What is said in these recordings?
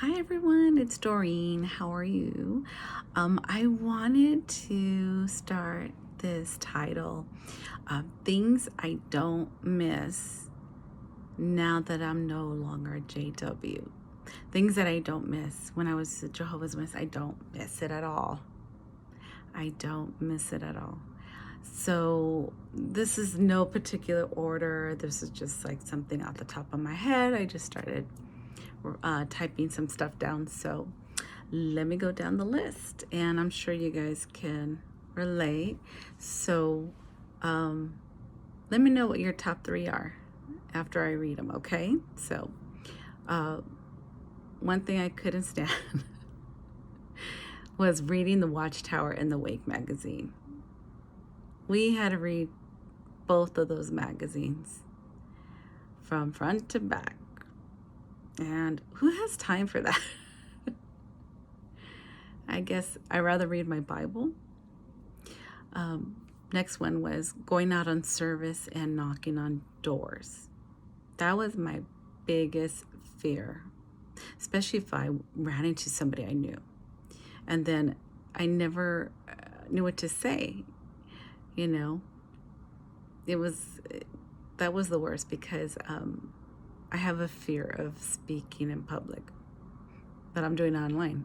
Hi everyone, it's Doreen. How are you? I wanted to start this title of Things I Don't Miss Now That I'm No Longer a JW. Things that I don't miss. When I was a Jehovah's Witness, I don't miss it at all. I don't miss it at all. So this is no particular order. This is just like something off the top of my head. I just started typing some stuff down. So let me go down the list, and I'm sure you guys can relate. So let me know what your top 3 are after I read them, okay? So one thing I couldn't stand was reading the Watchtower and the Wake magazine. We had to read both of those magazines from front to back. And who has time for that? I guess I'd rather read my Bible. Next one was going out on service and knocking on doors. That was my biggest fear, especially if I ran into somebody I knew. And then I never knew what to say, you know. That was the worst because I have a fear of speaking in public, but I'm doing it online.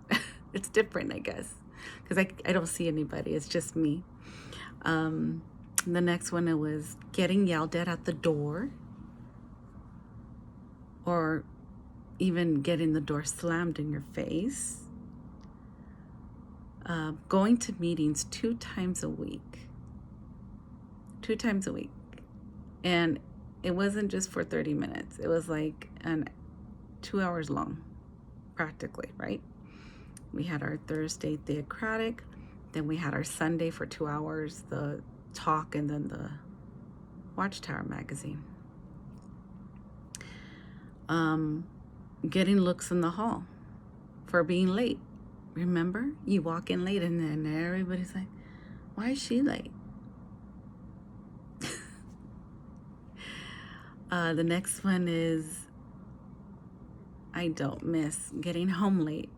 It's different, I guess, because I don't see anybody. It's just me. The next one, it was getting yelled at the door, or even getting the door slammed in your face. Going to meetings 2 times a week. 2 times a week. And it wasn't just for 30 minutes. It was like 2 hours long, practically, right? We had our Thursday theocratic, then we had our Sunday for 2 hours, the talk, and then the Watchtower magazine. Getting looks in the hall for being late. Remember? You walk in late and then everybody's like, why is she late? The next one is I don't miss getting home late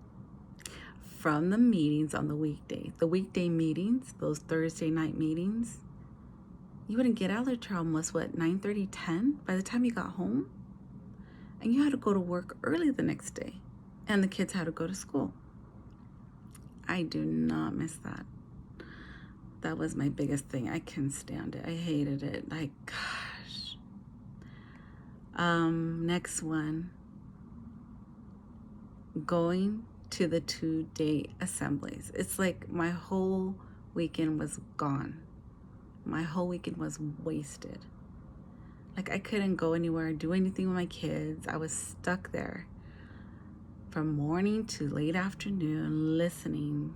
from the meetings on the weekday. The weekday meetings, those Thursday night meetings, you wouldn't get out of there till almost, 9:30, 10 by the time you got home? And you had to go to work early the next day. And the kids had to go to school. I do not miss that. That was my biggest thing. I couldn't stand it. I hated it. Like, gosh. Next one. Going to the 2-day assemblies. It's like my whole weekend was gone. My whole weekend was wasted. Like I couldn't go anywhere, do anything with my kids. I was stuck there from morning to late afternoon, listening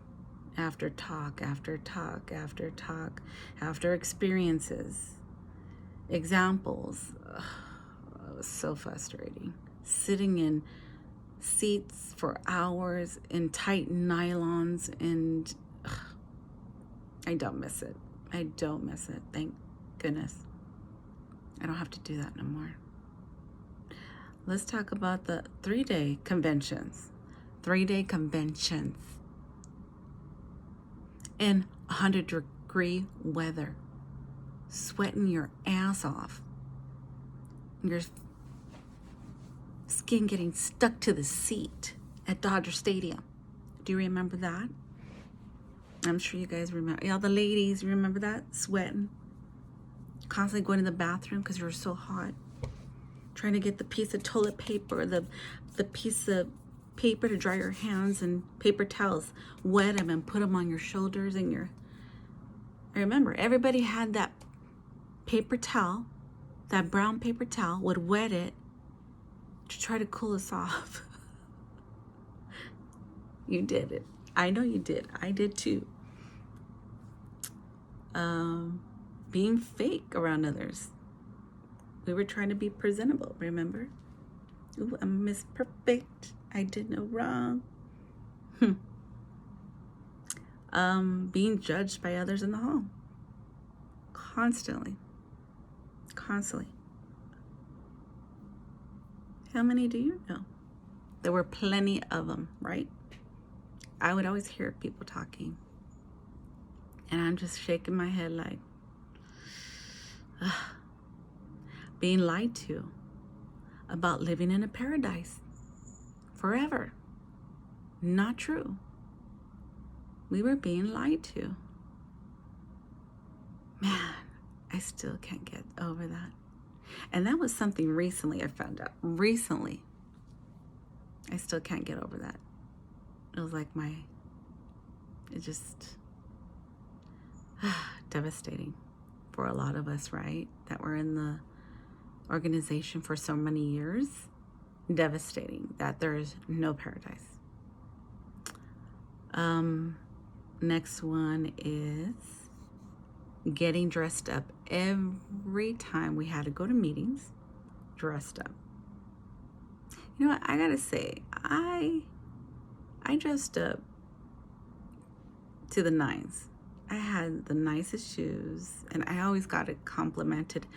after talk, after talk, after talk, after experiences, examples. Ugh, it was so frustrating. Sitting in seats for hours in tight nylons, and I don't miss it. I don't miss it. Thank goodness. I don't have to do that no more. Let's talk about the 3-day conventions. 3-day conventions in 100-degree weather, sweating your ass off, your skin getting stuck to the seat at Dodger Stadium. Do you remember that? I'm sure you guys remember. Yeah, the ladies, you remember that? Sweating, constantly going to the bathroom because you were so hot, trying to get the piece of toilet paper, the piece of paper to dry your hands, and paper towels, wet them and put them on your shoulders and your... I remember everybody had that paper towel, that brown paper towel, would wet it to try to cool us off. You did it. I know you did. I did too. Being fake around others. We were trying to be presentable, remember? Ooh, I'm Miss Perfect. I did no wrong. Being judged by others in the hall. Constantly. Constantly. How many do you know? There were plenty of them, right? I would always hear people talking. And I'm just shaking my head like, ugh, being lied to about living in a paradise forever. Not true. We were being lied to. Man, I still can't get over that. And that was something recently I found out. Recently. I still can't get over that. It was like it just devastating for a lot of us, right? That were in the organization for so many years. Devastating that there is no paradise. Next one is getting dressed up. Every time we had to go to meetings, dressed up. You know what? I gotta say, I dressed up to the nines. I had the nicest shoes, and I always got it complimented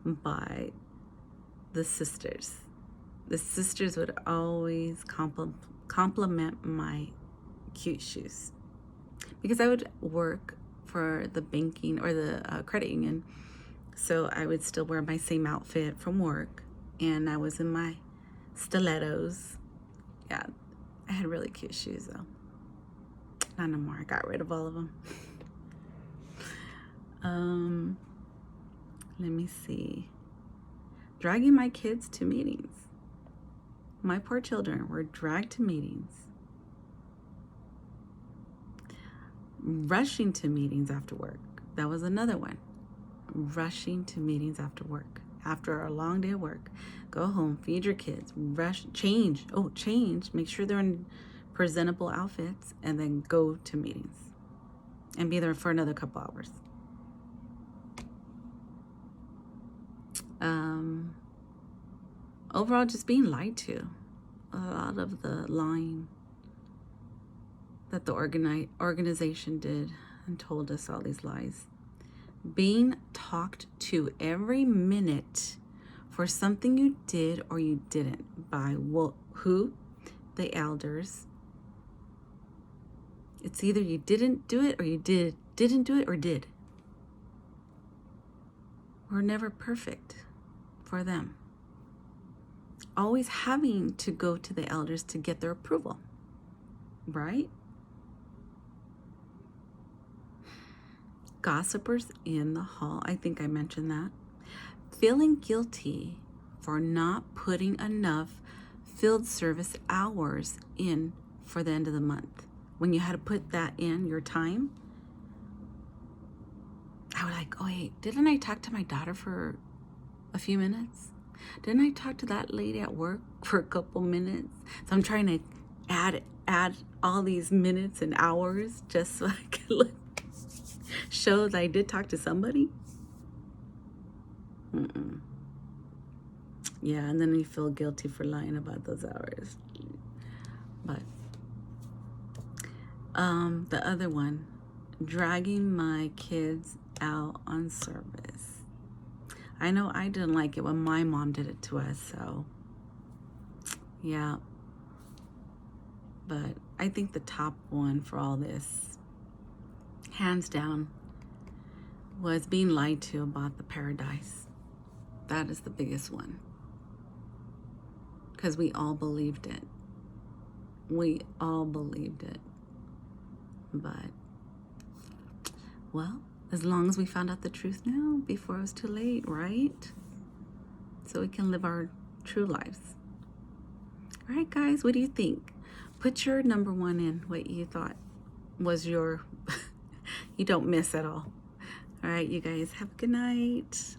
by the sisters. The sisters would always compliment my cute shoes, because I would work for the banking or the credit union, so I would still wear my same outfit from work, and I was in my stilettos. Yeah, I had really cute shoes though. Not no more. I got rid of all of them. Let me see. Dragging my kids to meetings. My poor children were dragged to meetings. Rushing to meetings after work. That was another one. Rushing to meetings after work. After a long day of work, go home, feed your kids, rush, change. Oh, change. Make sure they're in presentable outfits, and then go to meetings and be there for another couple hours. Overall, just being lied to. A lot of the lying that the organization did and told us all these lies. Being talked to every minute for something you did or you didn't by who? The elders. It's either you didn't do it or you didn't do it or did. We're never perfect for them. Always having to go to the elders to get their approval, right? Gossipers in the hall. I think I mentioned that. Feeling guilty for not putting enough field service hours in for the end of the month. When you had to put that in, your time, I was like, oh wait, didn't I talk to my daughter for a few minutes? Didn't I talk to that lady at work for a couple minutes? So I'm trying to add all these minutes and hours just so I can show that I did talk to somebody. Yeah, and then you feel guilty for lying about those hours. But the other one, dragging my kids out on service. I know I didn't like it when my mom did it to us, so yeah. But I think the top one for all this, hands down, was being lied to about the paradise. That is the biggest one. Because we all believed it. We all believed it. But, well, as long as we found out the truth now, before it was too late, right? So we can live our true lives. All right, guys, what do you think? Put your number one in, what you thought was your, you don't miss at all. All right, you guys, have a good night.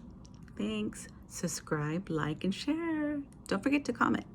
Thanks. Subscribe, like, and share. Don't forget to comment.